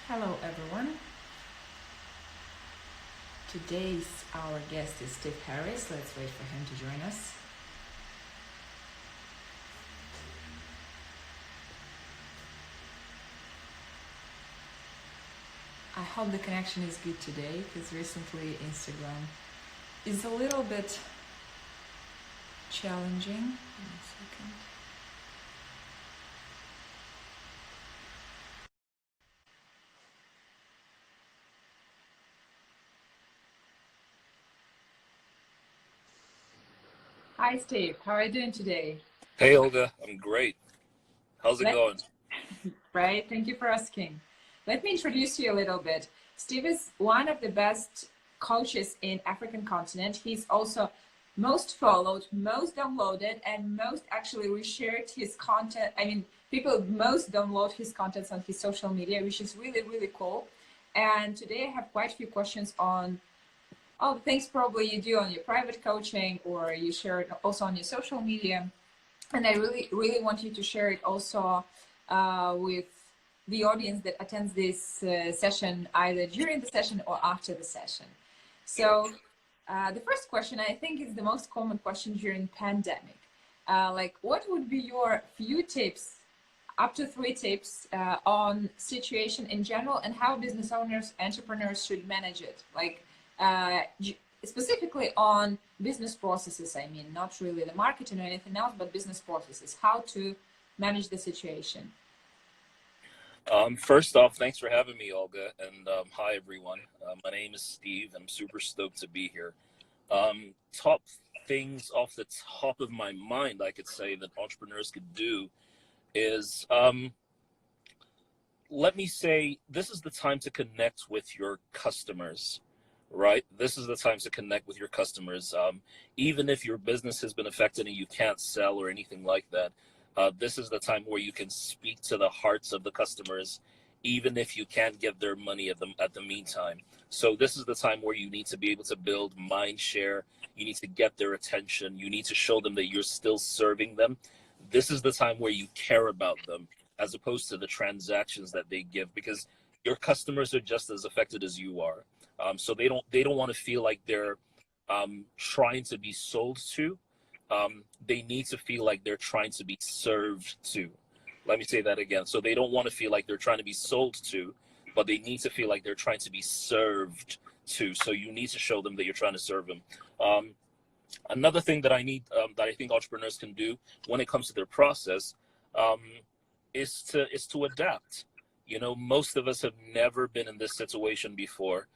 Hello everyone. Today's our guest is Steve Harris. Let's wait for him to join us. I hope the connection is good today because recently Instagram is a little bit challenging. One second. Hi Steve, how are you doing today? Hey Olga, I'm great. How's it Let going? Right, thank you for asking. Let me introduce you a little bit. Steve is one of the best coaches in African continent. He's also most followed, most downloaded, and most actually reshared his content. I mean, people most download his contents on his social media, which is really, really cool. And today I have quite a few questions on all the things probably you do on your private coaching or you share it also on your social media. And I really, really want you to share it also with the audience that attends this session, either during the session or after the session. So the first question, I think, is the most common question during pandemic. Like, what would be your few tips, up to 3 tips, on situation in general and how business owners, entrepreneurs should manage it? Like, specifically on business processes, I mean, not really the marketing or anything else, but business processes, how to manage the situation. First off, thanks for having me, Olga, and hi everyone. My name is Steve. I'm super stoked to be here. Top things off the top of my mind, I could say that entrepreneurs could do is, let me say, this is the time to connect with your customers, right? This is the time to connect with your customers. Even if your business has been affected and you can't sell or anything like that, this is the time where you can speak to the hearts of the customers, even if you can't get their money at the meantime. So this is the time where you need to be able to build mind share. You need to get their attention. You need to show them that you're still serving them. This is the time where you care about them as opposed to the transactions that they give, because your customers are just as affected as you are. So they don't want to feel like they're trying to be sold to. They need to feel like they're trying to be served to. Let me say that again. So they don't want to feel like they're trying to be sold to, but they need to feel like they're trying to be served to. So you need to show them that you're trying to serve them. Um, Another thing that that I think entrepreneurs can do when it comes to their process, um, is to adapt. You know, most of us have never been in this situation before.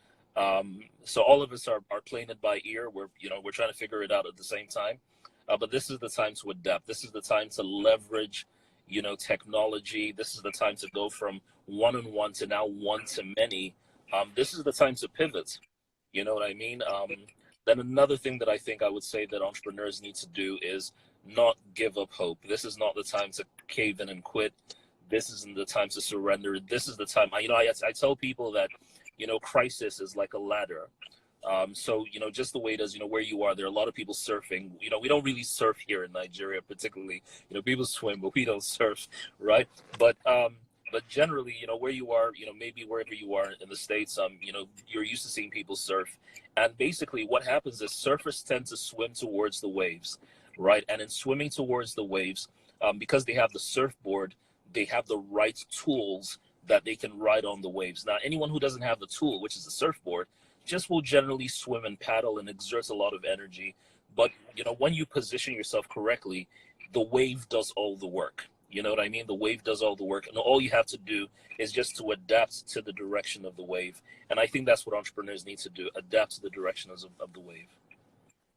So all of us are playing it by ear. We're trying to figure it out at the same time. But this is the time to adapt. This is the time to leverage, technology. This is the time to go from one-on-one to now one to many. This is the time to pivot. You know what I mean? Then another thing that I think I would say that entrepreneurs need to do is not give up hope. This is not the time to cave in and quit. This isn't the time to surrender. This is the time. I tell people that, crisis is like a ladder. So, just the way it is, where you are, there are a lot of people surfing. We don't really surf here in Nigeria, particularly. People swim, but we don't surf, right? But generally, where you are, maybe wherever you are in the States, you're used to seeing people surf. And basically what happens is surfers tend to swim towards the waves, right? And in swimming towards the waves, because they have the surfboard, they have the right tools that they can ride on the waves. Now, anyone who doesn't have the tool, which is the surfboard, just will generally swim and paddle and exerts a lot of energy. But, when you position yourself correctly, the wave does all the work. You know what I mean? The wave does all the work, and all you have to do is just to adapt to the direction of the wave. And I think that's what entrepreneurs need to do: adapt to the directions of the wave.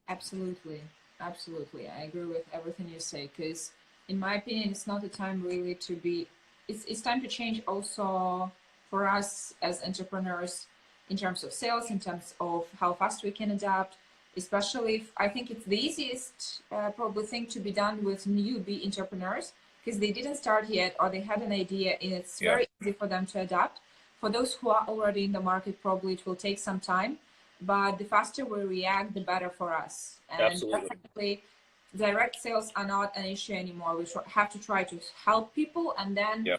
Absolutely. Absolutely. I agree with everything you say because in my opinion, it's not a time really to be, it's time to change also for us as entrepreneurs in terms of sales, in terms of how fast we can adapt, especially if I think it's the easiest probably thing to be done with newbie entrepreneurs because they didn't start yet or they had an idea and it's Yeah, very easy for them to adapt. For those who are already in the market, probably it will take some time, but the faster we react, the better for us. And absolutely. definitely, direct sales are not an issue anymore. We have to try to help people and then Yeah,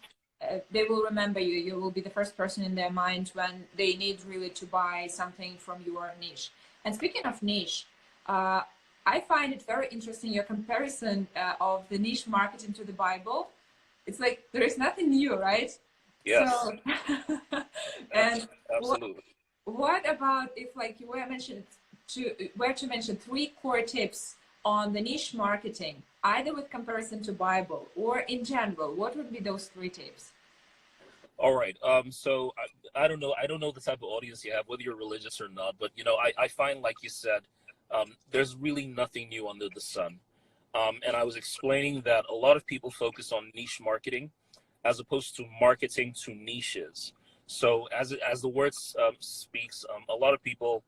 they will remember you. You will be the first person in their mind when they need really to buy something from your niche. And speaking of niche, I find it very interesting, your comparison of the niche marketing to the Bible. It's like there is nothing new, right? Yes. So, and Absolutely. what about if, like, you were to mention three core tips on the niche marketing, either with comparison to Bible or in general, what would be those three tips? All right. So I don't know. I don't know the type of audience you have, whether you're religious or not. But I find, like you said, there's really nothing new under the sun. And I was explaining that a lot of people focus on niche marketing as opposed to marketing to niches. So as the word speaks, a lot of people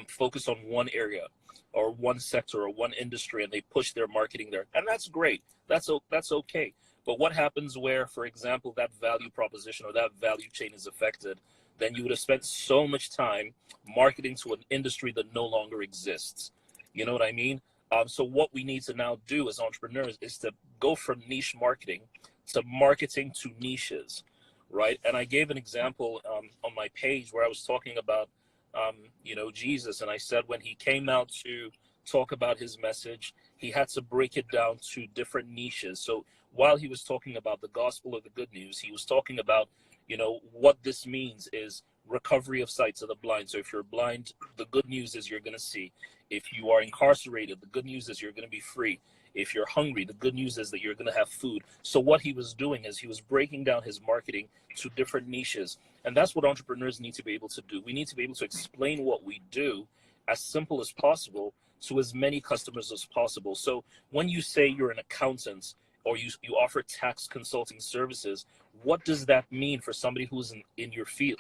focus on one area or one sector or one industry, and they push their marketing there, and that's great. That's okay. But what happens where, for example, that value proposition or that value chain is affected? Then you would have spent so much time marketing to an industry that no longer exists. You know what I mean? So what we need to now do as entrepreneurs is to go from niche marketing to marketing to niches, right? And I gave an example on my page where I was talking about Jesus, and I said when he came out to talk about his message, he had to break it down to different niches. So while he was talking about the gospel or the good news, he was talking about, what this means is recovery of sight to the blind. So if you're blind, the good news is you're going to see. If you are incarcerated, the good news is you're going to be free. If you're hungry, the good news is that you're going to have food. So what he was doing is he was breaking down his marketing to different niches. And that's what entrepreneurs need to be able to do. We need to be able to explain what we do as simple as possible to as many customers as possible. So when you say you're an accountant or you offer tax consulting services, what does that mean for somebody who's in your field?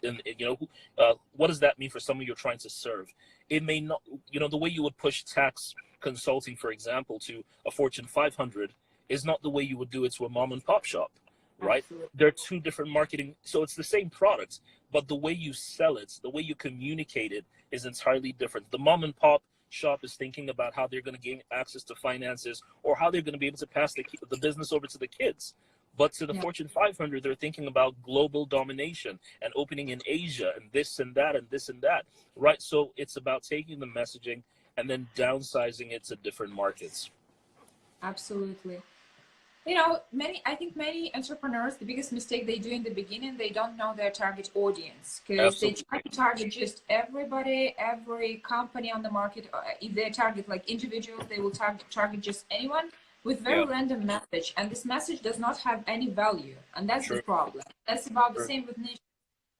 What does that mean for someone you're trying to serve? It may not, the way you would push tax consulting, for example, to a Fortune 500 is not the way you would do it to a mom and pop shop, right? Absolutely. They're two different marketing. So it's the same product, but the way you sell it, the way you communicate it is entirely different. The mom and pop shop is thinking about how they're going to gain access to finances or how they're going to be able to pass the business over to the kids. But to the Fortune 500, they're thinking about global domination and opening in Asia and this and that and this and that, right? So it's about taking the messaging and then downsizing it to different markets. Absolutely. I think many entrepreneurs, the biggest mistake they do in the beginning, they don't know their target audience, because they try to target just everybody, every company on the market. If they target like individuals, they will target just anyone with very random message. And this message does not have any value. And that's the problem. That's about the same with niche.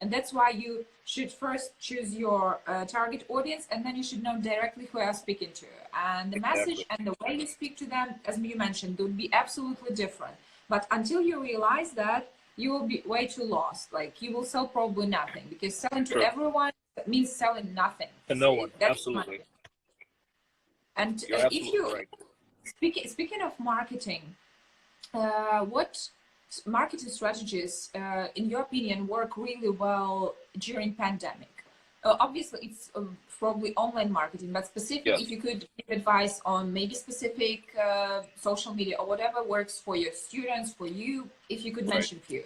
And that's why you should first choose your target audience, and then you should know directly who you're speaking to. And the message and the way you speak to them, as you mentioned, would be absolutely different. But until you realize that, you will be way too lost. Like, you will sell probably nothing, because selling to everyone means selling nothing. To no one, That's absolutely. And You're absolutely right. Speaking of marketing, what marketing strategies, in your opinion, work really well during pandemic? Obviously, it's probably online marketing, but specifically, if you could give advice on maybe specific social media or whatever works for your students, for you, if you could mention a few.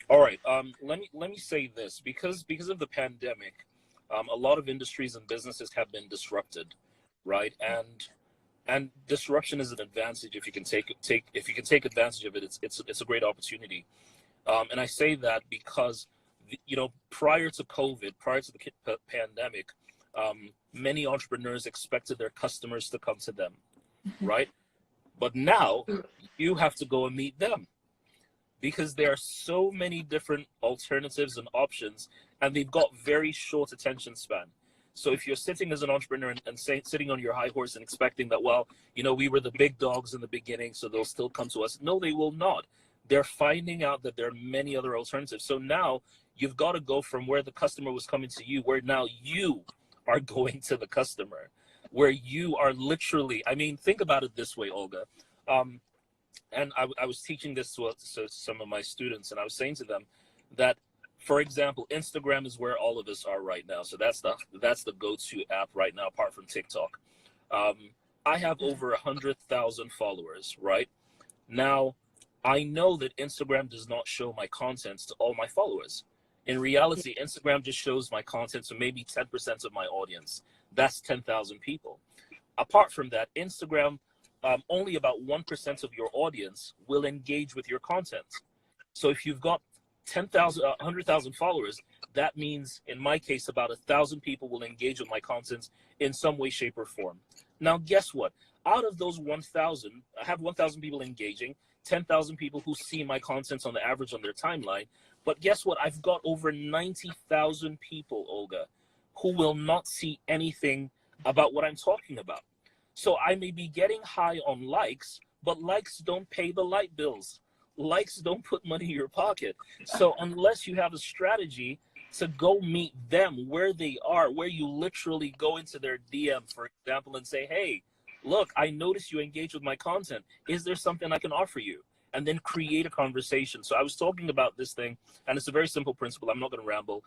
All right. Let me say this, because of the pandemic, a lot of industries and businesses have been disrupted, right? And disruption is an advantage if you can take advantage of it. It's a great opportunity. And I say that because prior to COVID, prior to the pandemic, many entrepreneurs expected their customers to come to them, right? But now you have to go and meet them, because there are so many different alternatives and options, and they've got very short attention span. So if you're sitting as an entrepreneur and sitting on your high horse and expecting that, we were the big dogs in the beginning, so they'll still come to us. No, they will not. They're finding out that there are many other alternatives. So now you've got to go from where the customer was coming to you, where now you are going to the customer, where you are literally, think about it this way, Olga. And I was teaching this to some of my students, and I was saying to them that, for example, Instagram is where all of us are right now. So that's the go-to app right now, apart from TikTok. I have over 100,000 followers, right? Now, I know that Instagram does not show my contents to all my followers. In reality, Instagram just shows my content to maybe 10% of my audience. That's 10,000 people. Apart from that, Instagram, only about 1% of your audience will engage with your content. So if you've got 10,000, 100,000 followers, that means in my case, about 1,000 people will engage with my content in some way, shape, or form. Now, guess what? Out of those 1,000, I have 1,000 people engaging, 10,000 people who see my content on the average on their timeline. But guess what? I've got over 90,000 people, Olga, who will not see anything about what I'm talking about. So I may be getting high on likes, but likes don't pay the light bills. Likes don't put money in your pocket. So unless you have a strategy to go meet them where they are, where you literally go into their DM, for example, and say, hey, look, I noticed you engage with my content. Is there something I can offer you? And then create a conversation. So I was talking about this thing, and it's a very simple principle. I'm not going to ramble.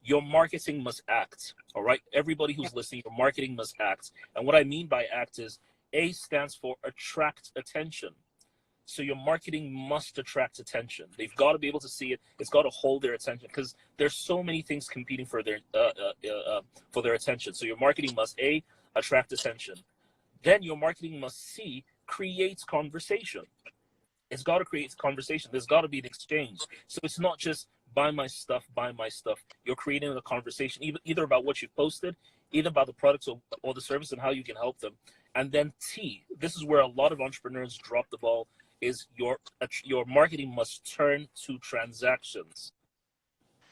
Your marketing must act, all right? Everybody who's listening, your marketing must act. And what I mean by act is A stands for attract attention. So your marketing must attract attention. They've got to be able to see it. It's got to hold their attention because there's so many things competing for their attention. So your marketing must A, attract attention. Then your marketing must C, create conversation. It's got to create conversation. There's got to be an exchange. So it's not just buy my stuff, buy my stuff. You're creating a conversation either about what you've posted, either about the products or the service and how you can help them. And then T, this is where a lot of entrepreneurs drop the ball, is your marketing must turn to transactions.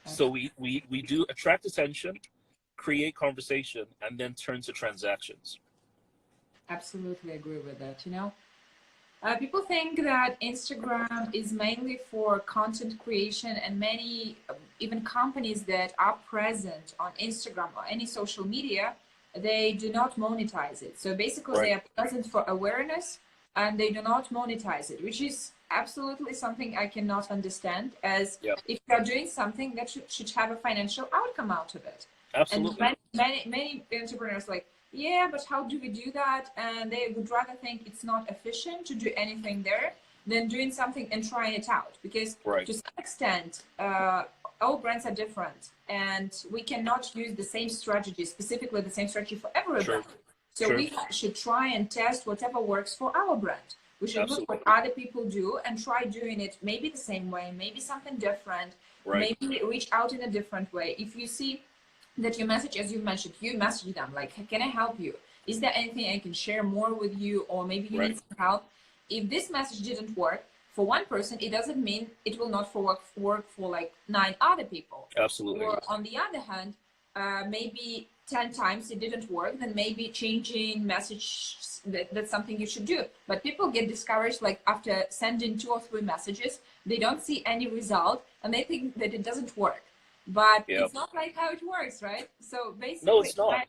So we do attract attention, create conversation, and then turn to transactions. Absolutely agree with that. You know, people think that Instagram is mainly for content creation, and many even companies that are present on Instagram or any social media, they do not monetize it. So basically, they are present for awareness, and they do not monetize it, which is absolutely something I cannot understand, as if you're doing something that should have a financial outcome out of it. Absolutely. And many entrepreneurs like, yeah, but how do we do that? And they would rather think it's not efficient to do anything there than doing something and trying it out. Because to some extent, all brands are different, and we cannot use the same strategy, specifically the same strategy for every brand. So we should try and test whatever works for our brand. We should look what other people do and try doing it maybe the same way, maybe something different, maybe reach out in a different way. If you see that your message, as you mentioned, you message them like, can I help you? Is there anything I can share more with you? Or maybe you need some help. If this message didn't work for one person, it doesn't mean it will not work for like 9 other people. Absolutely. Or on the other hand, maybe 10 times it didn't work, then maybe changing message, that's something you should do. But people get discouraged, like after sending 2 or 3 messages, they don't see any result and they think that it doesn't work. But it's not like how it works, right? So basically, no, it's not.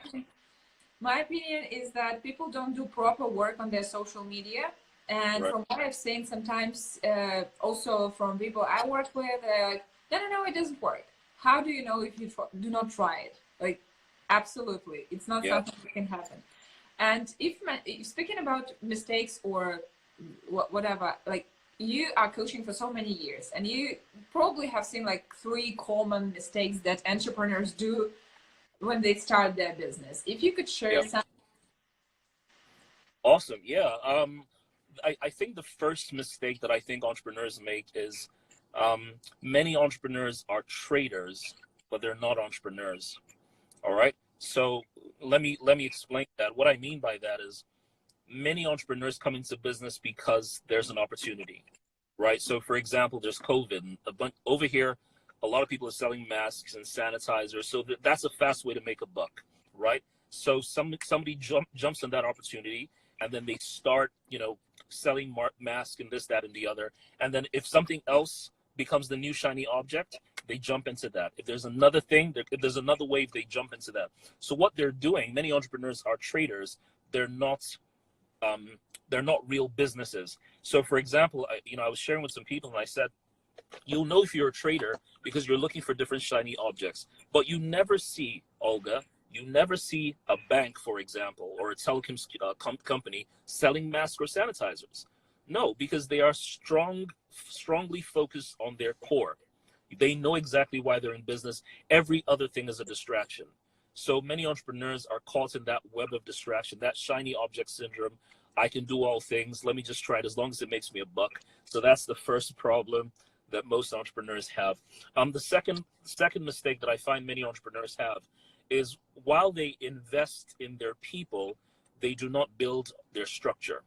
My opinion is that people don't do proper work on their social media. And from what I've seen, sometimes also from people I work with, they're like, no, it doesn't work. How do you know if you do not try it? Like, absolutely, it's not something that can happen. And if speaking about mistakes or whatever, like, you are coaching for so many years, and you probably have seen like 3 common mistakes that entrepreneurs do when they start their business. If you could share some. Awesome. Yeah. I think the first mistake that I think entrepreneurs make is many entrepreneurs are traders, but they're not entrepreneurs. All right. So let me explain that. What I mean by that is many entrepreneurs come into business because there's an opportunity, right? So for example, there's COVID. Over here, a lot of people are selling masks and sanitizers. So that's a fast way to make a buck, right? So somebody jumps on that opportunity, and then they start, selling masks and this, that, and the other. And then if something else becomes the new shiny object, they jump into that. If there's another thing, if there's another wave, they jump into that. So what they're doing, many entrepreneurs are traders. They're not real businesses. So for example, I was sharing with some people, and I said, you'll know if you're a trader because you're looking for different shiny objects, but you never see, Olga, you never see a bank, for example, or a telecom company selling masks or sanitizers. No, because they are strongly focused on their core. They know exactly why they're in business. Every other thing is a distraction. So many entrepreneurs are caught in that web of distraction, that shiny object syndrome. I can do all things. Let me just try it as long as it makes me a buck. So that's the first problem that most entrepreneurs have. The second mistake that I find many entrepreneurs have is while they invest in their people, they do not build their structure.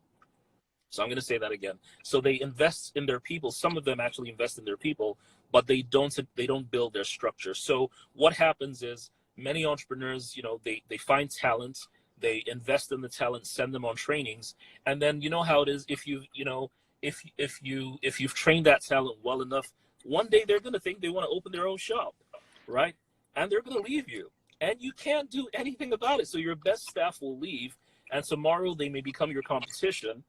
So I'm going to say that again. So they invest in their people. Some of them actually invest in their people, but they don't build their structure. So what happens is many entrepreneurs, they find talent, they invest in the talent, send them on trainings, and then you know how it is. If you've trained that talent well enough, one day they're going to think they want to open their own shop, right? And they're going to leave you, and you can't do anything about it. So your best staff will leave, and tomorrow they may become your competition,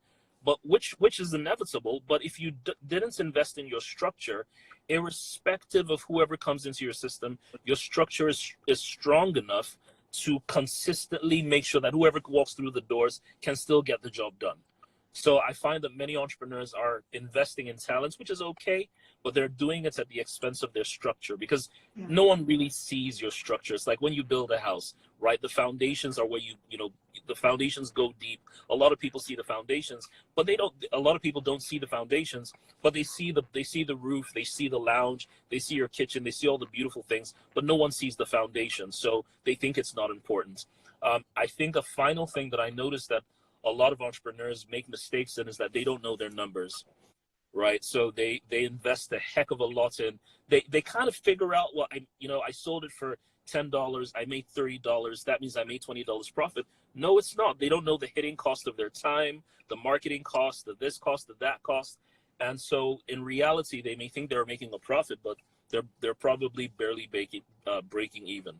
but which is inevitable. But if you didn't invest in your structure, irrespective of whoever comes into your system, your structure is strong enough to consistently make sure that whoever walks through the doors can still get the job done. So I find that many entrepreneurs are investing in talents, which is okay, but they're doing it at the expense of their structure, because Yeah. no one really sees your structure. It's like when you build a house, right? The foundations are where the foundations go deep. A lot of people see the foundations, but a lot of people don't see the foundations, but they see the roof, they see the lounge, they see your kitchen, they see all the beautiful things, but no one sees the foundation. So they think it's not important. I think a final thing that I noticed that a lot of entrepreneurs make mistakes in is that they don't know their numbers, right? So they invest a heck of a lot in, they kind of figure out, well, I sold it for $10, I made $30, that means I made $20 profit. No, it's not. They don't know the hitting cost of their time, the marketing cost, the this cost, the that cost. And so in reality, they may think they're making a profit, but they're probably barely breaking even.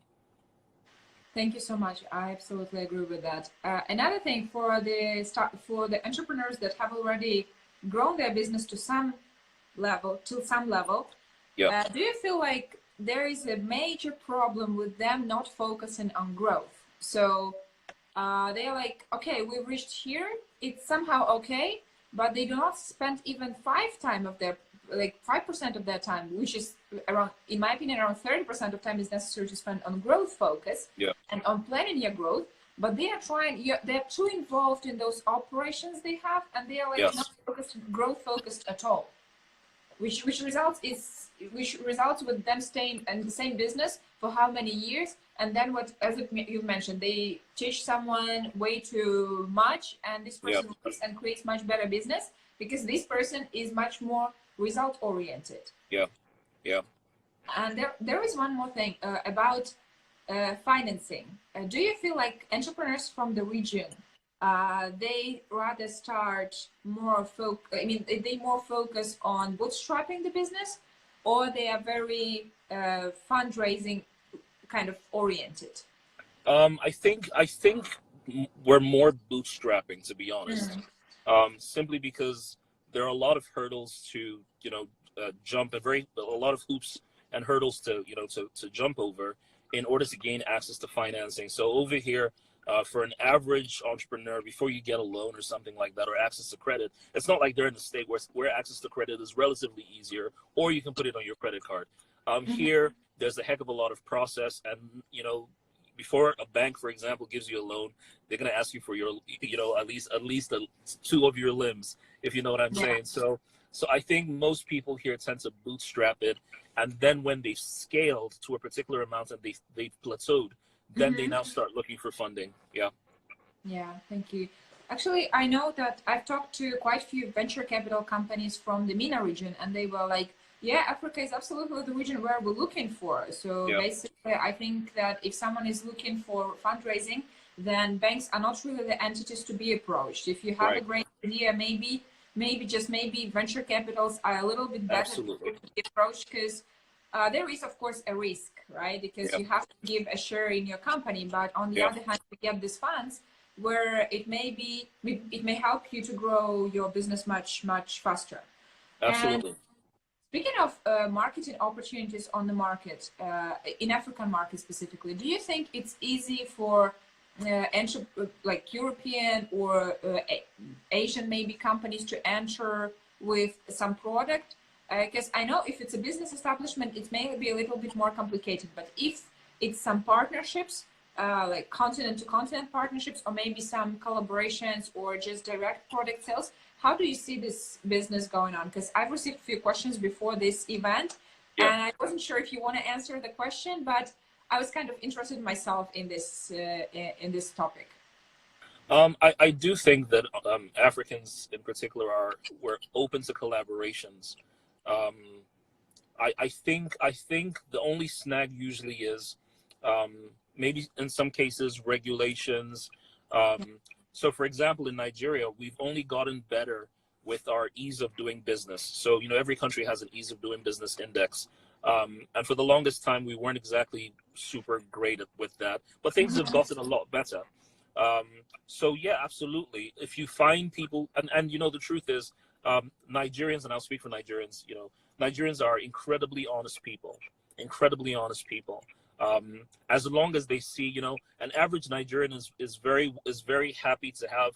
Thank you so much. I absolutely agree with that. Another thing for the entrepreneurs that have already grown their business to some level, Yeah. do you feel like there is a major problem with them not focusing on growth? So they're like, okay, we've reached here. It's somehow okay, but they do not spend even 5% of their time, which is around, in my opinion, around 30% of time is necessary to spend on growth focus. Yeah. And on planning your growth. But they are they're too involved in those operations they have, and they are like Yes. not growth focused at all. Which results with them staying in the same business for how many years, and then you mentioned, they teach someone way too much, and this person works and creates much better business because this person is much more result oriented. Yeah. And there is one more thing about financing. Do you feel like entrepreneurs from the region, they rather start more they more focus on bootstrapping the business, or they are very fundraising kind of oriented? I think we're more bootstrapping, to be honest. Simply because there are a lot of hurdles to jump, a lot of hoops and hurdles to jump over in order to gain access to financing. So over here, for an average entrepreneur, before you get a loan or something like that, or access to credit, it's not like they're in the state where access to credit is relatively easier, or you can put it on your credit card. Here, there's a heck of a lot of process, and before a bank, for example, gives you a loan, they're going to ask you for your, at least two of your limbs, if you know what I'm saying. So I think most people here tend to bootstrap it, and then when they've scaled to a particular amount and they've plateaued, then they now start looking for funding. Yeah, thank you. Actually, I know that I've talked to quite a few venture capital companies from the MENA region, and they were like, yeah, Africa is absolutely the region where we're looking for. So basically, I think that if someone is looking for fundraising, then banks are not really the entities to be approached. If you have a great idea, maybe venture capitals are a little bit better to be approached, because there is, of course, a risk, right? Because you have to give a share in your company, but on the other hand, you get these funds where it may help you to grow your business much faster. Absolutely. And speaking of marketing opportunities on the market, in African market specifically, do you think it's easy for enter, like European or Asian maybe companies to enter with some product? Because I know if it's a business establishment, it may be a little bit more complicated, but if it's some partnerships, like continent to continent partnerships, or maybe some collaborations or just direct product sales, how do you see this business going on? Because I've received a few questions before this event, Yeah. and I wasn't sure if you want to answer the question, but I was kind of interested myself in this topic. I do think that Africans in particular were open to collaborations. Um, I think the only snag usually is maybe in some cases regulations. So for example, in Nigeria, we've only gotten better with our ease of doing business. So, every country has an ease of doing business index. And for the longest time, we weren't exactly super great with that, but things have gotten a lot better. So yeah, absolutely. If you find people, and the truth is, Nigerians, and I'll speak for Nigerians, Nigerians are incredibly honest people, incredibly honest people. As long as they see, an average Nigerian is very happy to have,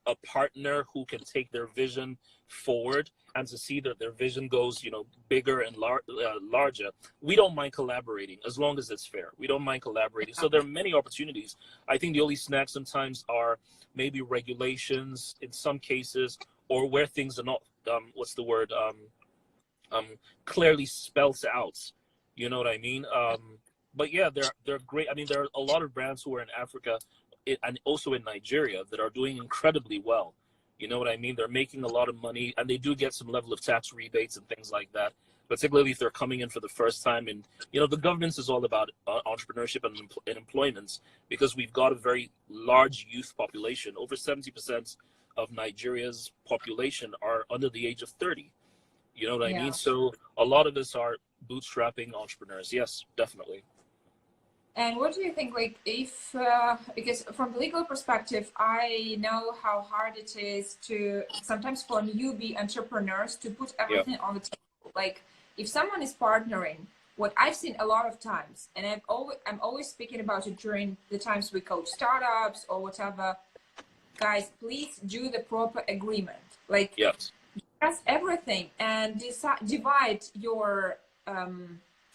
a partner who can take their vision forward and to see that their vision goes, bigger and larger. We don't mind collaborating as long as it's fair. We don't mind collaborating. So there are many opportunities. I think the only snags sometimes are maybe regulations in some cases, or where things are not, clearly spelled out. You know what I mean? But yeah, they're great. I mean, there are a lot of brands who are in Africa and also in Nigeria that are doing incredibly well. You know what I mean? They're making a lot of money, and they do get some level of tax rebates and things like that, particularly if they're coming in for the first time. And, the governance is all about entrepreneurship and employment, because we've got a very large youth population. Over 70% of Nigeria's population are under the age of 30. You know what I mean? So a lot of us are bootstrapping entrepreneurs. Yes, definitely. And what do you think, like, if, because from the legal perspective, I know how hard it is to sometimes for newbie entrepreneurs to put everything on the table. Like, if someone is partnering, what I've seen a lot of times, and I'm always speaking about it during the times we coach startups or whatever, guys, please do the proper agreement. Like, discuss everything and divide your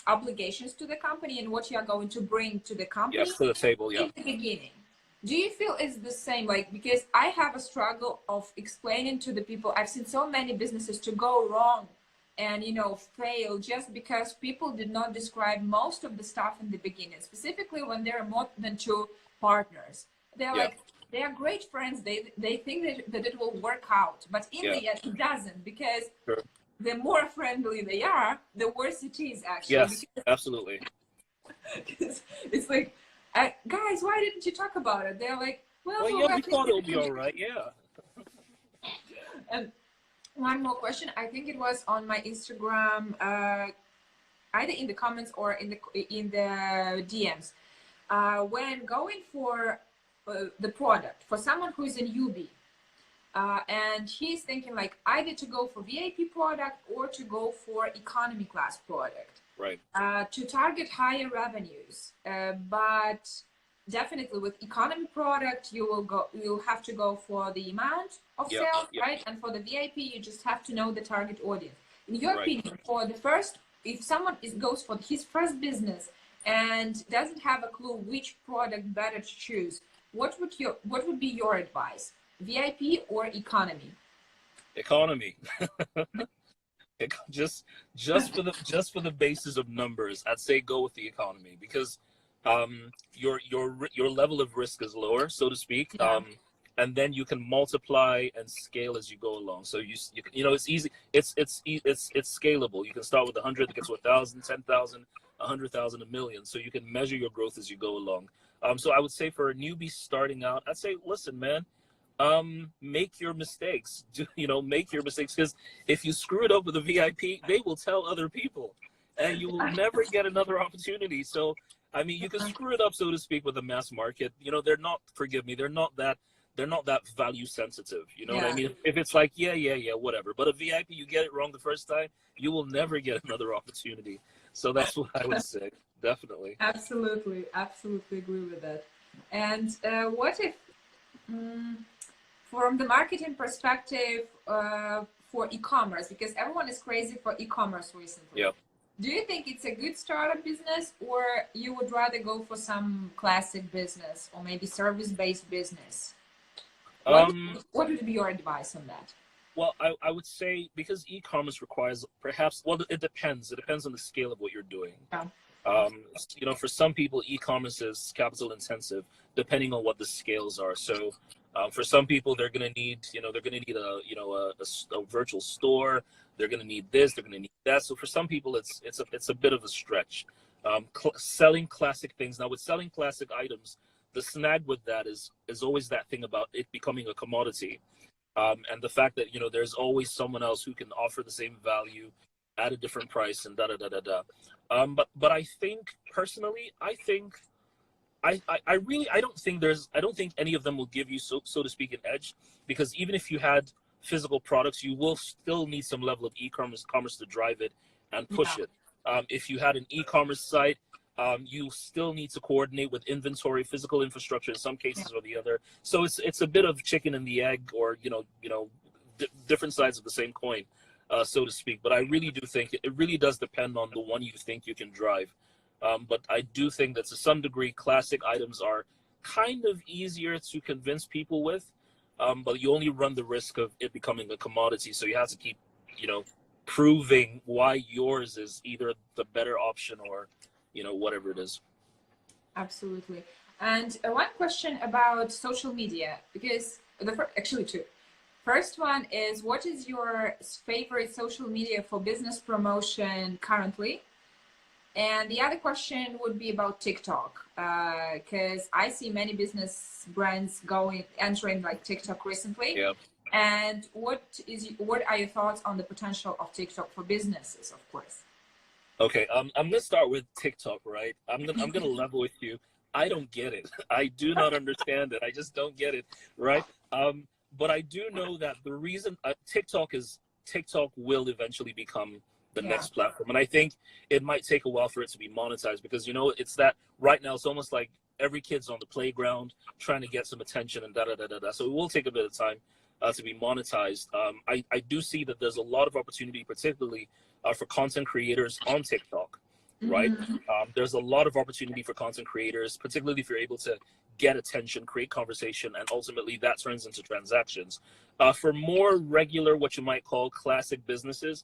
obligations to the company and what you are going to bring to the company to the table. In the beginning. Do you feel it's the same? Like, because I have a struggle of explaining to the people, I've seen so many businesses to go wrong and fail just because people did not describe most of the stuff in the beginning, specifically when there are more than two partners. They're like, they are great friends, they think that it will work out, but in the end it doesn't, because the more friendly they are, the worse it is, actually. Yes, absolutely. It's like, guys, why didn't you talk about it? They're like, we thought it would be all right. Yeah. And one more question. I think it was on my Instagram, either in the comments or in the DMs. When going for the product, for someone who is a newbie, and he's thinking like either to go for VIP product or to go for economy class product, right? To target higher revenues, but definitely with economy product you'll have to go for the amount of sales, right? And for the VIP you just have to know the target audience. In your opinion, for the first, if someone goes for his first business and doesn't have a clue which product better to choose, what would be your advice? VIP or economy? Economy. just for the basis of numbers, I'd say go with the economy, because your level of risk is lower, so to speak. And then you can multiply and scale as you go along. So you it's easy. It's scalable. You can start with 100, it gets to 1,000, 10,000, 100,000, a million. So you can measure your growth as you go along. So I would say for a newbie starting out, I'd say, listen, man, make your mistakes. Make your mistakes, because if you screw it up with a VIP, they will tell other people, and you will never get another opportunity. So I mean, you can screw it up, so to speak, with the mass market. They're not, forgive me, they're not that value sensitive. You know what I mean? If it's like, whatever. But a VIP, you get it wrong the first time, you will never get another opportunity. So that's what I would say. Definitely. Absolutely agree with that. And what if, from the marketing perspective, for e-commerce, because everyone is crazy for e-commerce recently. Yeah. Do you think it's a good startup business, or you would rather go for some classic business or maybe service-based business? What would be your advice on that? Well, I would say because e-commerce requires perhaps, well, it depends. It depends on the scale of what you're doing. Yeah. You know, for some people, e-commerce is capital intensive, depending on what the scales are. So, for some people, they're going to need, they're going to need a virtual store. They're going to need this. They're going to need that. So, for some people, it's a bit of a stretch. Selling classic things now, with selling classic items, the snag with that is always that thing about it becoming a commodity. And the fact that there's always someone else who can offer the same value at a different price and da da da da da. But I think personally, I don't think any of them will give you so to speak an edge, because even if you had physical products, you will still need some level of e-commerce to drive it and push it. If you had an e-commerce site, you still need to coordinate with inventory, physical infrastructure in some cases or the other. So it's a bit of chicken and the egg, or different sides of the same coin, so to speak. But I really do think it really does depend on the one you think you can drive. But I do think that to some degree, classic items are kind of easier to convince people with, but you only run the risk of it becoming a commodity. So you have to keep, proving why yours is either the better option or, whatever it is. Absolutely. And one question about social media, because actually two. First one is, what is your favorite social media for business promotion currently? And the other question would be about TikTok, because I see many business brands entering like TikTok recently. Yeah. And what are your thoughts on the potential of TikTok for businesses, of course? Okay, I'm gonna start with TikTok, right? I'm gonna level with you. I don't get it. I do not understand it. I just don't get it, right? But I do know that the reason TikTok will eventually become the next platform, and I think it might take a while for it to be monetized, because it's that right now it's almost like every kid's on the playground trying to get some attention and da da da da da. So it will take a bit of time to be monetized. I do see that there's a lot of opportunity, particularly for content creators on TikTok, right? There's a lot of opportunity for content creators, particularly if you're able to get attention, create conversation, and ultimately that turns into transactions. For more regular, what you might call classic businesses,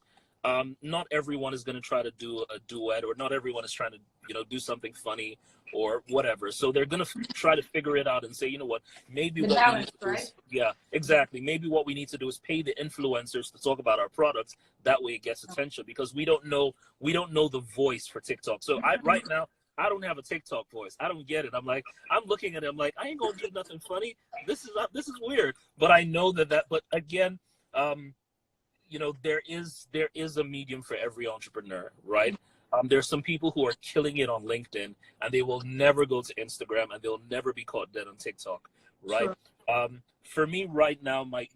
not everyone is going to try to do a duet, or not everyone is trying to do something funny or whatever. So they're going to try to figure it out and say, what, maybe what we need to do is, yeah, exactly. Maybe what we need to do is pay the influencers to talk about our products. That way it gets attention, because we don't know the voice for TikTok. So right now, I don't have a TikTok voice. I don't get it. I'm looking at it. I'm like, I ain't gonna do nothing funny. This is weird. But I know but again, there is a medium for every entrepreneur, right? There's some people who are killing it on LinkedIn, and they will never go to Instagram, and they'll never be caught dead on TikTok, right? Sure. For me right now, my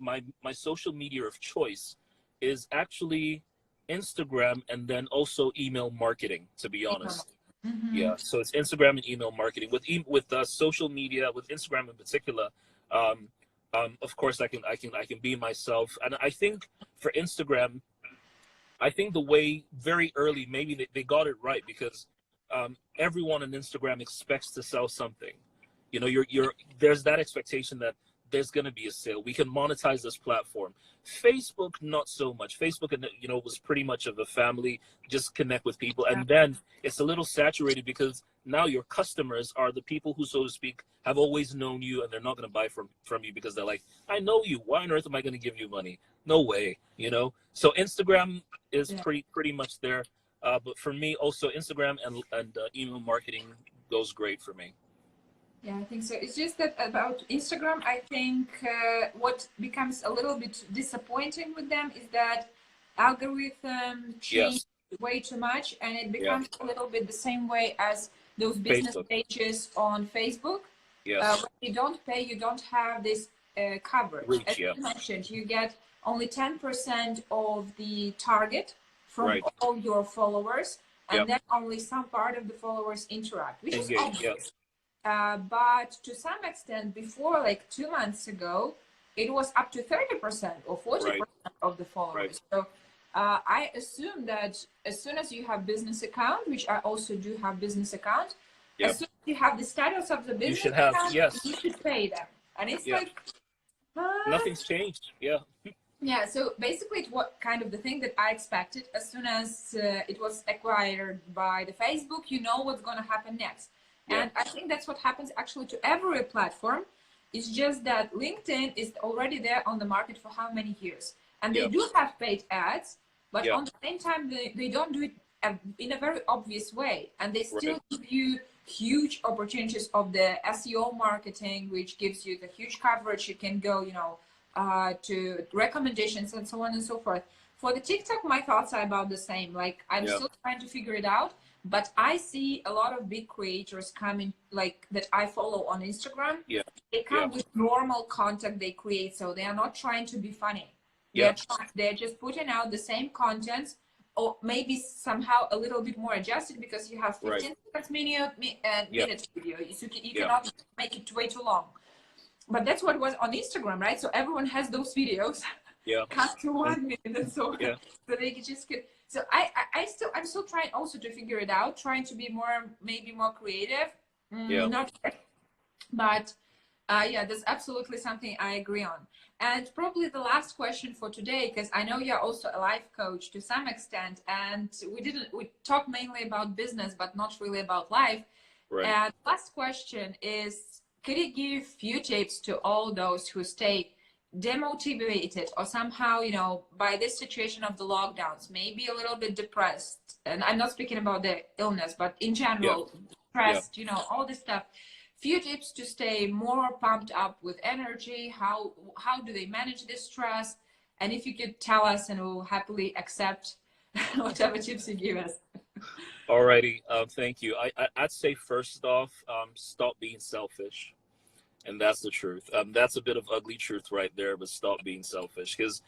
social media of choice is actually Instagram, and then also email marketing, to be honest. Yeah, so it's Instagram and email marketing. With social media, with Instagram in particular, of course I can be myself. And I think for Instagram, I think the way very early, maybe they got it right, because everyone on Instagram expects to sell something. There's that expectation that there's going to be a sale. We can monetize this platform. Facebook, not so much. Facebook, was pretty much of a family, just connect with people. And then it's a little saturated, because now your customers are the people who, so to speak, have always known you, and they're not going to buy from you because they're like, I know you. Why on earth am I going to give you money? No way, So Instagram is pretty much there. But for me, also Instagram and email marketing goes great for me. Yeah, I think so. It's just that about Instagram, I think what becomes a little bit disappointing with them is that algorithm change way too much, and it becomes a little bit the same way as those business pages on Facebook. When you don't pay, you don't have this coverage. As you mentioned, you get only 10% of the target from all your followers, and then only some part of the followers interact, which is obvious. But to some extent, before like 2 months ago, it was up to 30% or 40% of the followers. So I assume that as soon as you have business account, which I also do have business account, as soon as you have the status of the business account, you should pay them. And it's like, nothing's changed. Yeah, so basically it was kind of the thing that I expected. As soon as it was acquired by the Facebook, you know what's going to happen next. And I think that's what happens actually to every platform. It's just that LinkedIn is already there on the market for how many years? And they do have paid ads, but on the same time, they don't do it in a very obvious way. And they still give you huge opportunities of the SEO marketing, which gives you the huge coverage. You can go, you know, to recommendations and so on and so forth. For the TikTok, my thoughts are about the same. Like I'm still trying to figure it out, but I see a lot of big creators coming, like that I follow on Instagram. They come with normal content they create, so they are not trying to be funny. They're just putting out the same content, or maybe somehow a little bit more adjusted because you have 15 seconds minute video. You cannot make it way too long. But that's what was on Instagram, right? So everyone has those videos cut to 1 minute, and so they can just get. So I'm still trying also to figure it out, trying to be maybe more creative. Not, but that's absolutely something I agree on. And probably the last question for today, because I know you're also a life coach to some extent, and we talked mainly about business, but not really about life. And last question is, could you give few tips to all those who stay demotivated or somehow, you know, by this situation of the lockdowns, maybe a little bit depressed? And I'm not speaking about the illness, but in general, depressed, you know, all this stuff. Few tips to stay more pumped up with energy. How do they manage this stress? And if you could tell us, and we'll happily accept whatever tips you give us. Alrighty, thank you. I'd say first off, stop being selfish, and that's the truth. That's a bit of ugly truth right there, but stop being selfish, because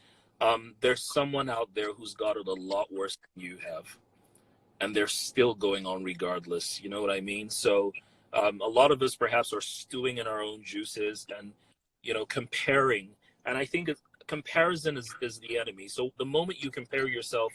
there's someone out there who's got it a lot worse than you have, and they're still going on regardless. You know what I mean? So a lot of us perhaps are stewing in our own juices and, you know, comparing. And I think comparison is the enemy. So the moment you compare yourself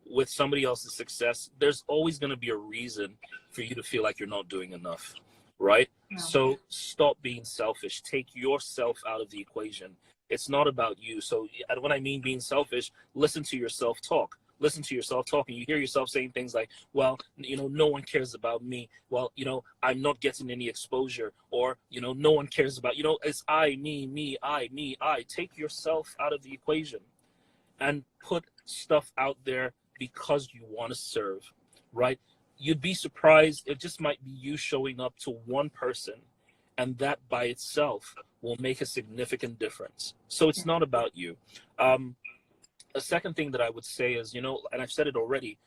with somebody else's success, there's always going to be a reason for you to feel like you're not doing enough, right? So stop being selfish. Take yourself out of the equation. It's not about you. So when I mean being selfish, listen to yourself talk. Listen to yourself talking. You hear yourself saying things like, well, you know, no one cares about me. Well, you know, I'm not getting any exposure, or, you know, no one cares about, you know, it's I, me, I. Take yourself out of the equation and put stuff out there because you want to serve, right? You'd be surprised. It just might be you showing up to one person, and that by itself will make a significant difference. So it's not about you. A second thing that I would say is, you know, and I've said it already,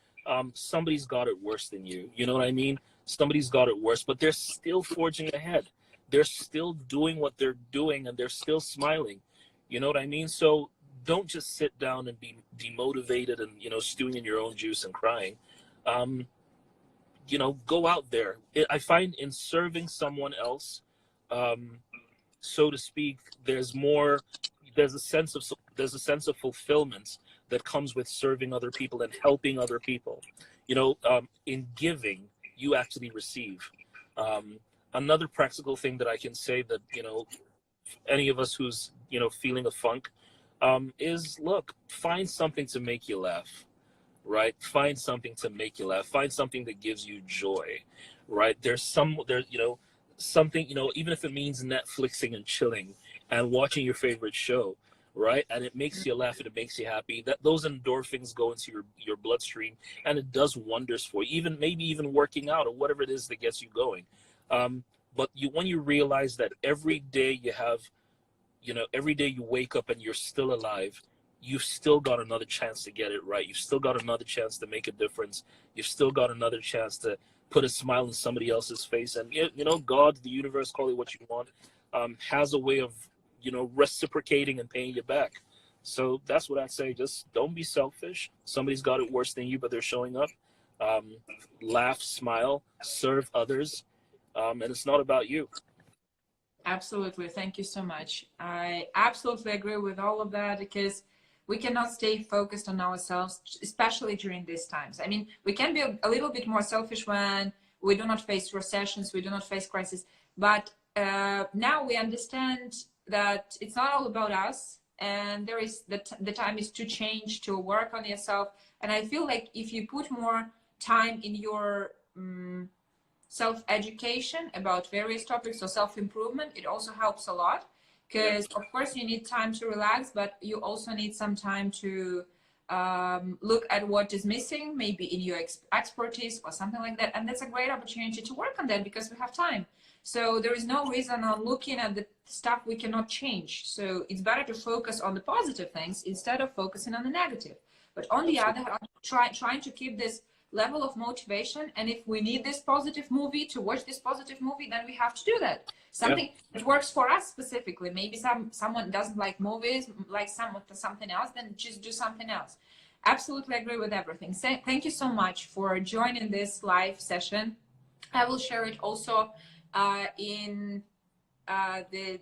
somebody's got it worse than you. You know what I mean? Somebody's got it worse, but they're still forging ahead. They're still doing what they're doing, and they're still smiling. You know what I mean? So don't just sit down and be demotivated and, you know, stewing in your own juice and crying. You know, go out there. I find in serving someone else, so to speak, there's a sense of fulfillment that comes with serving other people and helping other people. You know, in giving, you actually receive. Another practical thing that I can say that, you know, any of us who's, you know, feeling a funk, is, look, find something to make you laugh, right? Find something to make you laugh. Find something that gives you joy, right? There's you know, something, you know, even if it means Netflixing and chilling and watching your favorite show, right? And it makes you laugh and it makes you happy. That those endorphins go into your bloodstream, and it does wonders for you. Maybe even working out or whatever it is that gets you going. But when you realize that every day you have, you know, every day you wake up and you're still alive, you've still got another chance to get it right. You've still got another chance to make a difference. You've still got another chance to put a smile on somebody else's face. And, you know, God, the universe, call it what you want, has a way of, you know, reciprocating and paying you back. So that's what I'd say. Just don't be selfish. Somebody's got it worse than you, but they're showing up. Laugh, smile, serve others, and it's not about you. Absolutely. Thank you so much. I absolutely agree with all of that, because we cannot stay focused on ourselves, especially during these times. I mean, we can be a little bit more selfish when we do not face recessions, we do not face crisis. But now we understand that it's not all about us, and there is the time is to change, to work on yourself. And I feel like if you put more time in your self-education about various topics or self-improvement, it also helps a lot, because of course you need time to relax, but you also need some time to look at what is missing, maybe in your expertise or something like that. And that's a great opportunity to work on that, because we have time. So there is no reason on looking at the stuff we cannot change. So it's better to focus on the positive things instead of focusing on the negative. But on the other hand, trying to keep this level of motivation, and if we need this positive movie to watch this positive movie, then we have to do that. Something that works for us specifically. Maybe someone doesn't like movies, like something else, then just do something else. Absolutely agree with everything. Thank you so much for joining this live session. I will share it also in the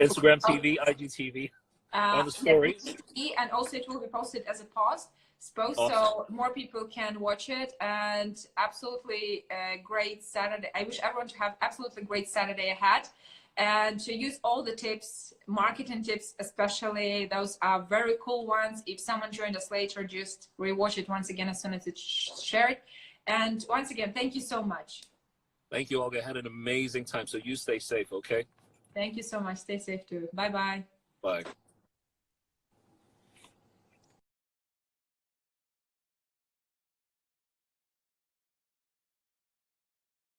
Instagram TV, IGTV, on the stories, and also it will be posted as a post. Awesome. So more people can watch it. And absolutely great Saturday. I wish everyone to have absolutely great Saturday ahead, and to use all the tips, marketing tips especially. Those are very cool ones. If someone joined us later, just rewatch it once again as soon as it's shared. And once again, thank you so much. Thank you, Olga. Had an amazing time. So you stay safe, okay? Thank you so much. Stay safe too. Bye-bye. Bye.